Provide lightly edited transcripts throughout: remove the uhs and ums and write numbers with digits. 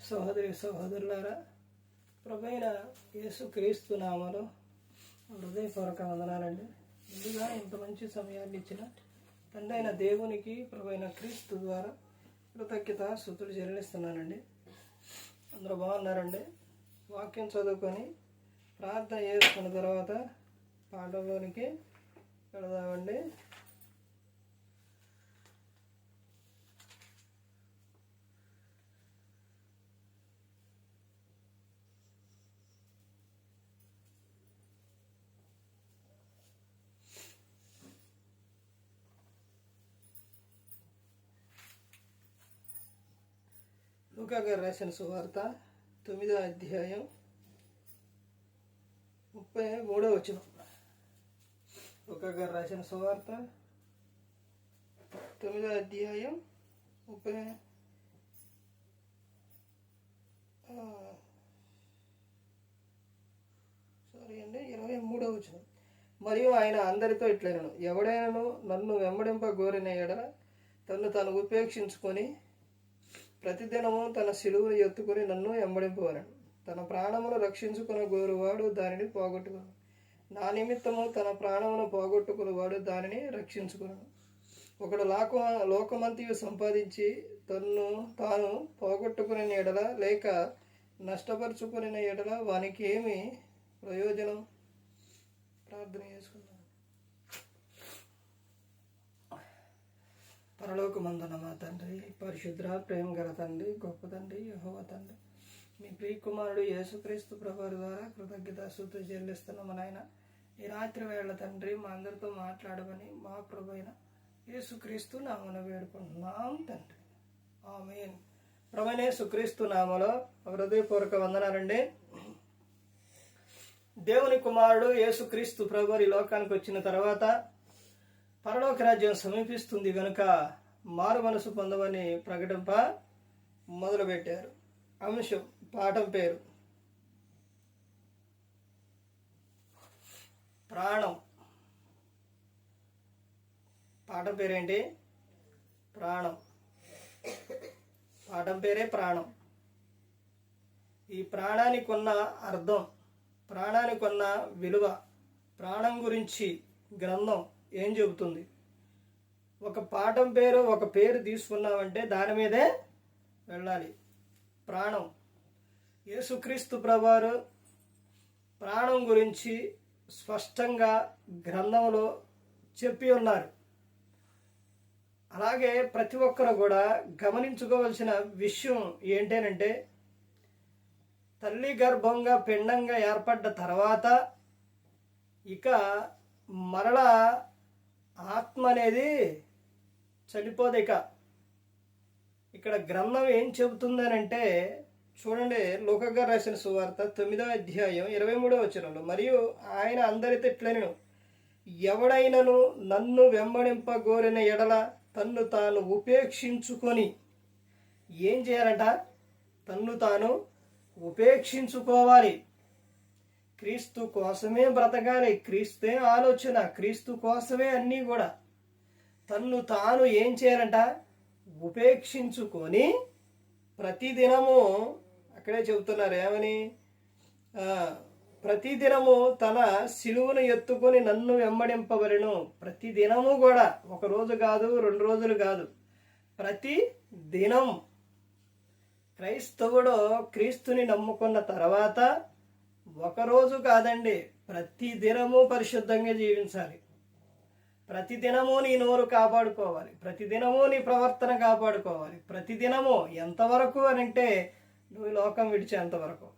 సహోదరి సహోదరులారా, ప్రభువైన యేసుక్రీస్తు నామములో హృదయపూర్వక వందనాలండి. ముందుగా ఇంత మంచి సమయాన్ని ఇచ్చిన తండ్రి అయిన దేవునికి ప్రభువైన క్రీస్తు ద్వారా కృతజ్ఞత స్తుతులు చెల్లిస్తున్నానండి. అందరూ బాగున్నారండి. వాక్యం చదువుకొని ప్రార్థన చేసుకున్న తర్వాత పాఠంలోనికి వెళదామండి. లూకా గారు రాసిన సువార్త 9వ అధ్యాయం 33వ వచనం. లూకా గారు రాసిన సువార్త 9వ అధ్యాయం 23వ వచనం. మరియు ఆయన అందరితో ఇట్లనెను, ఎవడైనాను నన్ను వెంబడింపగోరిన ఎడల తన్ను తాను ఉపేక్షించుకొని ప్రతిదినము తన సిలువను ఎత్తుకొని నన్ను వెంబడింపవలెను. తన ప్రాణమును రక్షించుకున్న గోరువాడు దానిని పోగొట్టుకును. నా నిమిత్తము తన ప్రాణమును పోగొట్టుకున్నవాడు దానిని రక్షించుకును. ఒకడు లోకమంతియు సంపాదించి తాను పోగొట్టుకుని ఎడల లేక నష్టపరుచుకుని ఎడల వానికి ఏమి ప్రయోజనం? ప్రార్థన చేసుకున్నాను. పరలోకమందున మా తండ్రి, పరిశుద్ధ ప్రేమ గల తండ్రి, గొప్ప తండ్రి, యెహోవా తండ్రి, మీ ప్రియ కుమారుడు యేసుక్రీస్తు ప్రభువారి ద్వారా కృతజ్ఞత స్తుతులు చెల్లిస్తున్నాము నాయన. ఈ రాత్రి వేళ తండ్రి మా అందరితో మాట్లాడమని మా ప్రభు అయిన యేసుక్రీస్తు నామమున వేడుకుంటున్నాం తండ్రి, ఆమేన్. ప్రభు అయిన యేసుక్రీస్తు నామములో హృదయపూర్వక వందనాలండి. దేవుని కుమారుడు యేసుక్రీస్తు ప్రభువారి లోకానికి వచ్చిన తర్వాత పరలోక రాజ్యం సమీపిస్తుంది కనుక మారు మనసు పొందమని ప్రకటింప మొదలుపెట్టారు. అంశం, పాఠం పేరు ప్రాణం. పాఠం పేరేంటి? ప్రాణం. పాఠం పేరే ప్రాణం. ఈ ప్రాణానికి ఉన్న అర్థం, ప్రాణానికి ఉన్న విలువ, ప్రాణం గురించి గ్రంథం ఏం చెబుతుంది? ఒక పాఠం పేరు, ఒక పేరు తీసుకున్నామంటే దాని మీదే వెళ్ళాలి. ప్రాణం. యేసుక్రీస్తు ప్రభువారు ప్రాణం గురించి స్పష్టంగా గ్రంథంలో చెప్పి ఉన్నారు. అలాగే ప్రతి ఒక్కరు కూడా గమనించుకోవాల్సిన విషయం ఏంటంటే, తల్లి గర్భంగా పిండంగా ఏర్పడ్డ తర్వాత ఇక మరలా ఆత్మ అనేది చనిపోదు. ఇక్కడ గ్రంథం ఏం చెబుతుందనంటే చూడండి, లూకా గారు రాసిన సువార్త 9వ అధ్యాయం 23వ వచనంలో, మరియు ఆయన అందరితో ఇట్లనెను, ఎవడైనను నన్ను వెంబడింపగోరిన ఎడల తన్ను తాను ఉపేక్షించుకొని ఏం చేయాలంట? తన్ను తాను ఉపేక్షించుకోవాలి. క్రీస్తు కోసమే బ్రతకాలి. క్రీస్తే ఆలోచన, క్రీస్తు కోసమే అన్నీ కూడా. తన్ను తాను ఏం చేయాలంట? ఉపేక్షించుకొని ప్రతిదినము, అక్కడే చెబుతున్నారు ఏమని, ప్రతిదినము తన సిలువను ఎత్తుకొని నన్ను వెంబడింపవలెను. ప్రతిదినము కూడా, ఒక రోజు కాదు, 2 రోజులు కాదు, ప్రతి దినం. క్రైస్తవుడు క్రీస్తుని నమ్ముకున్న తర్వాత ఒకరోజు కాదండి, ప్రతి దినము పరిశుద్ధంగా జీవించాలి. ప్రతిదినము నీ నోరు కాపాడుకోవాలి. ప్రతిదినము నీ ప్రవర్తన కాపాడుకోవాలి. ప్రతిదినము ఎంతవరకు అని అంటే నువ్వు లోకం విడిచేంతవరకు.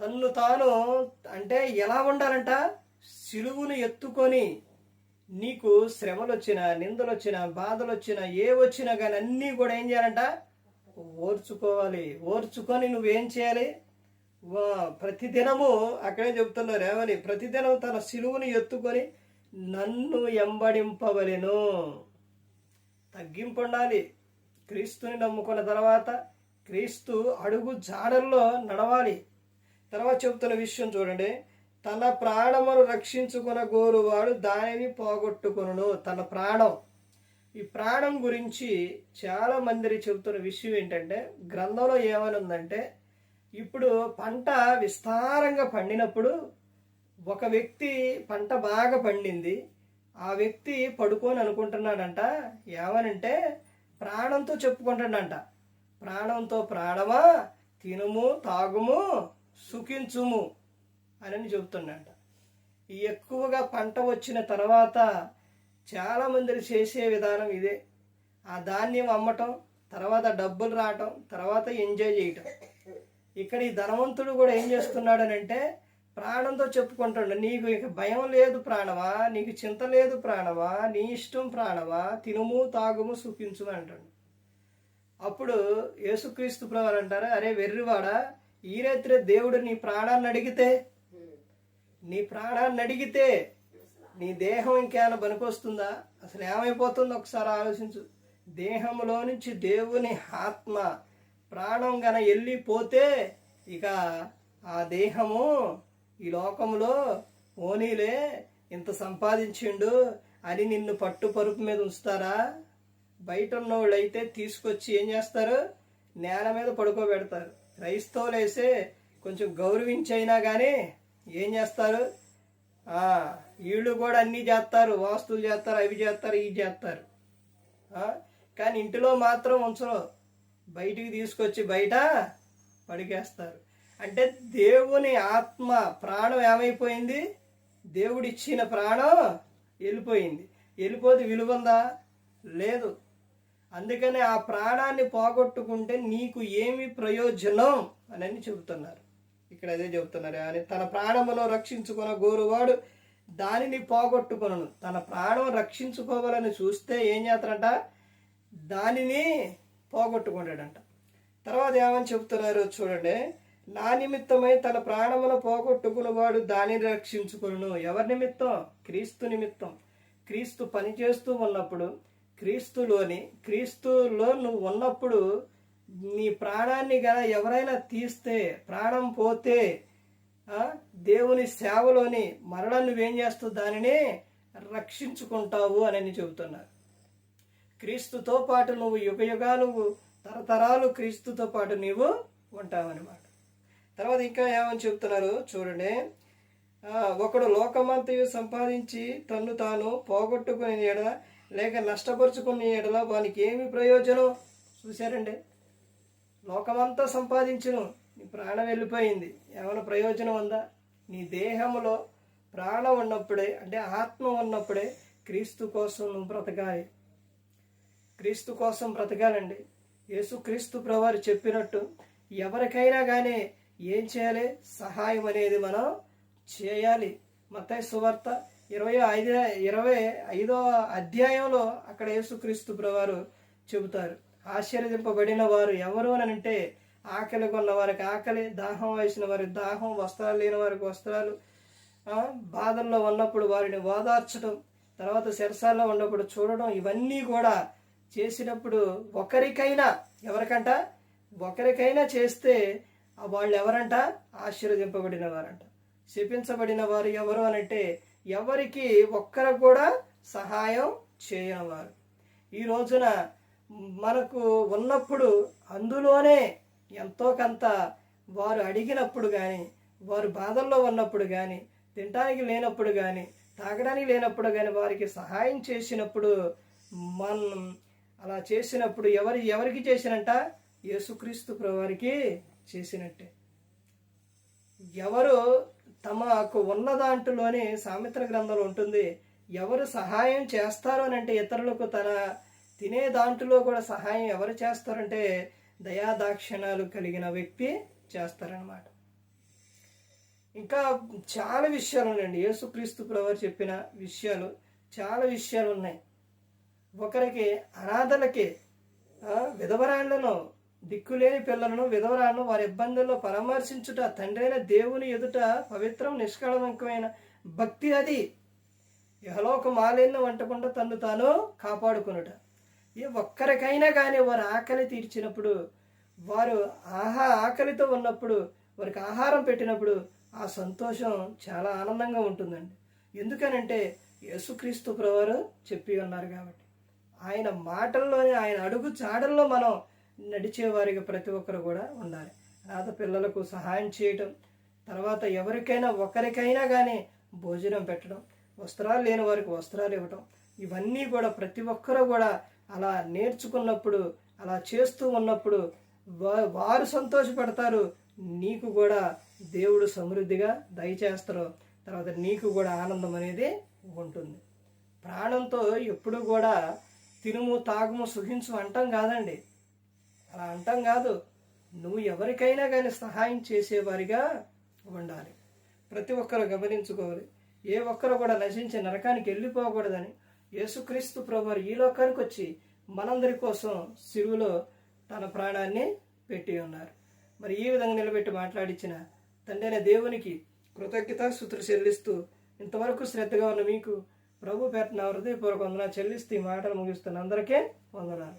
తన్ను తాను అంటే ఎలా ఉండాలంట? సిలువును ఎత్తుకొని, నీకు శ్రమలు వచ్చినా, నిందలు వచ్చినా, బాధలు వచ్చినా, ఏ వచ్చినా కానీ అన్నీ కూడా ఏం చేయాలంట? ఓర్చుకోవాలి. ఓర్చుకొని నువ్వేం చేయాలి? ప్రతిదినము, అక్కడే చెబుతున్నారు ఏమని, ప్రతిదినం తన సిలువును ఎత్తుకొని నన్ను వెంబడింపవలెను. తగ్గింపు ఉండాలి. క్రీస్తుని నమ్ముకున్న తర్వాత క్రీస్తు అడుగు జాడల్లో నడవాలి. తర్వాత చెబుతున్న విషయం చూడండి, తన ప్రాణమును రక్షించుకున్న గోరువాడు దానిని పోగొట్టుకొనును. తన ప్రాణం ఈ ప్రాణం గురించి చాలా మంది చెబుతున్న విషయం ఏంటంటే, గ్రంథంలో ఏమని ఉందంటే, ఇప్పుడు పంట విస్తారంగా పండినప్పుడు ఒక వ్యక్తి పంట బాగా పండింది, ఆ వ్యక్తి పడుకొని అనుకుంటున్నాడంట, ఏమనంటే ప్రాణంతో చెప్పుకుంటాడంట, ప్రాణంతో ప్రాణమా తినుము తాగుము సుఖించుము అని చెబుతున్నాడంట. ఈ ఎక్కువగా పంట వచ్చిన తర్వాత చాలామంది చేసే విధానం ఇదే. ఆ ధాన్యం అమ్మటం, తర్వాత డబ్బులు రావటం, తర్వాత ఎంజాయ్ చేయటం. ఇక్కడ ఈ ధనవంతుడు కూడా ఏం చేస్తున్నాడనంటే ప్రాణంతో చెప్పుకుంటాడు, నీకు ఇక భయం లేదు ప్రాణమా, నీకు చింత లేదు ప్రాణమా, నీ ఇష్టం ప్రాణమా, తినుము తాగుము సుఖించుము అంటాడు. అప్పుడు యేసుక్రీస్తు ప్రభువు అంటారు, అరే వెర్రివాడా, ఈ రాత్రి దేవుడు నీ ప్రాణాన్ని అడిగితే నీ దేహం ఇంకేమైనా పనికొస్తుందా? అసలు ఏమైపోతుందో ఒకసారి ఆలోచించు. దేహంలో నుంచి దేవుని ఆత్మ ప్రాణం గన వెళ్ళిపోతే ఇక ఆ దేహము ఈ లోకంలో ఓనీలే ఇంత సంపాదించిండు అని నిన్ను పట్టు పరుపు మీద ఉంచుతారా? బయట ఉన్న వాళ్ళు అయితే తీసుకొచ్చి ఏం చేస్తారు, నేల మీద పడుకోబెడతారు. క్రైస్తవులు వేసే కొంచెం గౌరవించైనా కానీ ఏం చేస్తారు, వీళ్ళు కూడా అన్నీ చేస్తారు, వాస్తులు చేస్తారు, అవి చేస్తారు, ఇవి చేస్తారు. కానీ ఇంటిలో మాత్రం ఉంచరు, బయటికి తీసుకొచ్చి బయట పడికేస్తారు. అంటే దేవుని ఆత్మ ప్రాణం ఏమైపోయింది, దేవుడిచ్చిన ప్రాణం వెళ్ళిపోతే విలువందా? లేదు. అందుకని ఆ ప్రాణాన్ని పోగొట్టుకుంటే నీకు ఏమి ప్రయోజనం అని చెబుతున్నారు. ఇక్కడ అదే చెబుతున్నారు, అని తన ప్రాణమును రక్షించుకున్న గోరువాడు దానిని పోగొట్టుకొనను. తన ప్రాణం రక్షించుకోవాలని చూస్తే ఏం చేస్తారంట, దానిని పోగొట్టుకుంటాడంట. తర్వాత ఏమని చెబుతున్నారు చూడండి, నా నిమిత్తమై తన ప్రాణమును పోగొట్టుకున్నవాడు దానిని రక్షించుకొను. ఎవరి నిమిత్తం? క్రీస్తు నిమిత్తం. క్రీస్తు పనిచేస్తూ ఉన్నప్పుడు, క్రీస్తులో నువ్వు ఉన్నప్పుడు నీ ప్రాణాన్ని గల ఎవరైనా తీస్తే, ప్రాణం పోతే దేవుని సేవలోని మరలా నువ్వేం చేస్తావు, దానిని రక్షించుకుంటావు అని చెబుతున్నారు. క్రీస్తుతో పాటు నువ్వు యుగయుగాలు తరతరాలు క్రీస్తుతో పాటు నీవు ఉంటావన్నమాట. తర్వాత ఇంకా ఏమని చెబుతున్నారు చూడండి, ఒకడు లోకమంతయు సంపాదించి తన్ను తాను పోగొట్టుకునే ఎడల లేక నష్టపరుచుకునే ఎడల వానికి ఏమి ప్రయోజనం? చూశారండి, లోకమంతా సంపాదించును, నీ ప్రాణం వెళ్ళిపోయింది, ఏమైనా ప్రయోజనం ఉందా? నీ దేహంలో ప్రాణం ఉన్నప్పుడే, అంటే ఆత్మ ఉన్నప్పుడే క్రీస్తు కోసం నువ్వు బ్రతకాలి. క్రీస్తు కోసం బ్రతకాలండి. యేసుక్రీస్తు ప్రభువారు చెప్పినట్టు ఎవరికైనా కానీ ఏం చేయాలి, సహాయం అనేది మనం చేయాలి. మత్తయి సువార్త 25వ అధ్యాయంలో అక్కడ యేసుక్రీస్తు ప్రభువారు చెబుతారు, ఆశీర్వదింపబడిన వారు ఎవరు అని అంటే, ఆకలి కొన్న వారికి ఆకలి, దాహం వేసిన వారికి దాహం, వస్త్రాలు లేని వారికి వస్త్రాలు, బాధల్లో ఉన్నప్పుడు వారిని ఓదార్చడం, తర్వాత శరసాల్లో ఉన్నప్పుడు చూడడం, ఇవన్నీ కూడా చేసినప్పుడు ఒకరికైనా చేస్తే వాళ్ళు ఎవరంట, ఆశీర్వదింపబడిన వారంట. శపించబడిన వారు ఎవరు అనంటే, ఎవరికి ఒక్కరు కూడా సహాయం చేయనివారు. ఈ రోజున మనకు ఉన్నప్పుడు అందులోనే ఎంతో కొంత వారు అడిగినప్పుడు కానీ, వారు బాధల్లో ఉన్నప్పుడు కానీ, తినడానికి లేనప్పుడు కానీ, తాగడానికి లేనప్పుడు కానీ వారికి సహాయం చేసినప్పుడు, మనం అలా చేసినప్పుడు ఎవరికి చేసినట్ట, యేసుక్రీస్తు ప్రభువారికి చేసినట్టే. ఎవరు తమకు ఉన్న దాంట్లోనే సామెతల గ్రంథంలో ఉంటుంది, ఎవరు సహాయం చేస్తారు అని అంటే ఇతరులకు తన తినే దాంట్లో కూడా సహాయం ఎవరు చేస్తారంటే దయాదాక్షిణ్యాలు కలిగిన వ్యక్తి చేస్తారనమాట. ఇంకా చాలా విషయాలు ఉన్నాయండి, యేసుక్రీస్తు ప్రభువారు చెప్పిన విషయాలు చాలా విషయాలు ఉన్నాయి. ఒకరికి అనాథలకి, విధవరాళ్లను, దిక్కులేని పిల్లలను, విధవరాలను వారి ఇబ్బందుల్లో పరామర్శించుట తండ్రి అయిన దేవుని ఎదుట పవిత్రం నిష్కళంకమైన భక్తి. అది యహలోక మాలిన్యం వంటకుండా తను తాను కాపాడుకునుట. ఏ ఒక్కరికైనా కానీ వారు ఆకలి తీర్చినప్పుడు, వారు ఆకలితో ఉన్నప్పుడు వారికి ఆహారం పెట్టినప్పుడు ఆ సంతోషం చాలా ఆనందంగా ఉంటుందండి. ఎందుకనంటే యేసుక్రీస్తు ప్రభువారు చెప్పి ఉన్నారు కాబట్టి. ఆయన మాటల్లోనే, ఆయన అడుగు చాడల్లో మనం నడిచేవారికి ప్రతి ఒక్కరు కూడా ఉండాలి. అనాథ పిల్లలకు సహాయం చేయటం, తర్వాత ఎవరికైనా ఒకరికైనా కానీ భోజనం పెట్టడం, వస్త్రాలు లేని వారికి వస్త్రాలు ఇవ్వటం, ఇవన్నీ కూడా ప్రతి ఒక్కరూ కూడా అలా నేర్చుకున్నప్పుడు, అలా చేస్తూ ఉన్నప్పుడు వారు సంతోషపడతారు, నీకు కూడా దేవుడు సమృద్ధిగా దయచేస్తారు, తర్వాత నీకు కూడా ఆనందం అనేది ఉంటుంది. ప్రాణంతో ఎప్పుడు కూడా తినుము తాగుము సుఖించు అంటాం కాదండి, అలా అంటాం కాదు. నువ్వు ఎవరికైనా కానీ సహాయం చేసేవారిగా ఉండాలి. ప్రతి ఒక్కరు గమనించుకోవాలి. ఏ ఒక్కరు కూడా నశించి నరకానికి వెళ్ళిపోకూడదని యేసుక్రీస్తు ప్రభువారు ఈ లోకానికి వచ్చి మనందరి కోసం సిలువలో తన ప్రాణాన్ని పెట్టి ఉన్నారు. మరి ఈ విధంగా నిలబెట్టి మాట్లాడించిన తండ్రి అయిన దేవునికి కృతజ్ఞతాస్తుతులు చెల్లిస్తూ, ఇంతవరకు శ్రద్ధగా ఉన్న మీకు ప్రభు పేరున హృదయపూర్వక వందనాలు చెల్లిస్తూ ఈ మాటలు ముగిస్తున్న అందరికీ వందనాలు.